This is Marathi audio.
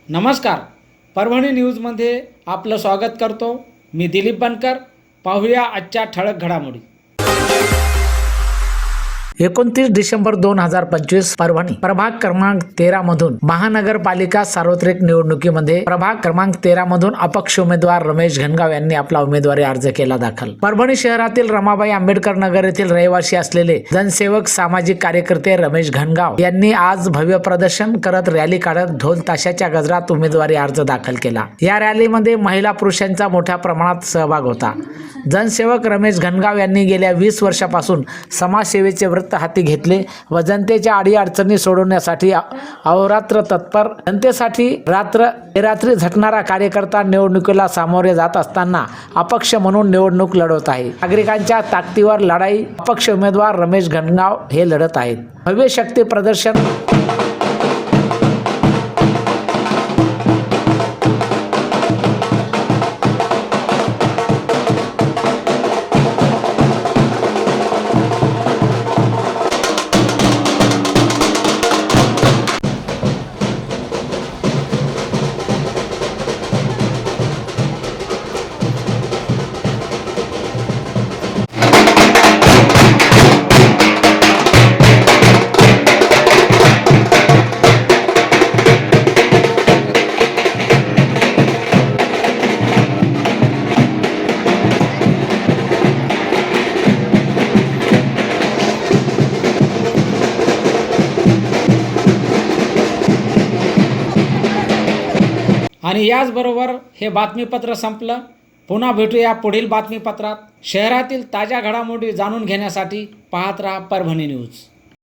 नमस्कार. परभणी न्यूजमध्ये आपलं स्वागत करतो. मी दिलीप बनकर. पाहूया आजच्या ठळक घडामोडी. 29 डिसेंबर 2025 परभणी प्रभाग क्रमांक 13 मधून महानगरपालिका सार्वत्रिक निवडणुकीमध्ये प्रभाग क्रमांक 13 मधून अपक्ष उमेदवार रमेश घनगाव यांनी आपला उमेदवारी अर्ज केला दाखल. परभणी शहरातील रमाबाई आंबेडकर नगर येथील रहिवासी असलेले जनसेवक सामाजिक कार्यकर्ते रमेश घनगाव यांनी आज भव्य प्रदर्शन करत रॅली काढत ढोल ताशाच्या गजरात उमेदवारी अर्ज दाखल केला. या रॅलीमध्ये महिला पुरुषांचा मोठ्या प्रमाणात सहभाग होता. जनसेवक रमेश घनगाव यांनी गेल्या 20 वर्षापासून समाजसेवेचे व्रत हाती घेतले व जनतेच्या अडीअडचणी सोडवण्यासाठी अहोरात्र तत्पर, जनतेसाठी रात्री झटणारा कार्यकर्ता निवडणुकीला सामोरे जात असताना अपक्ष म्हणून निवडणूक लढवत आहे. नागरिकांच्या ताकदीवर लढाई अपक्ष उमेदवार रमेश घनगाव हे लढत आहेत. भव्य शक्ती प्रदर्शन आणि याचबरोबर हे बातमीपत्र संपलं. पुन्हा भेटूया पुढील बातमीपत्रात. शहरातील ताज्या घडामोडी जाणून घेण्यासाठी पाहत राहा परभणी न्यूज.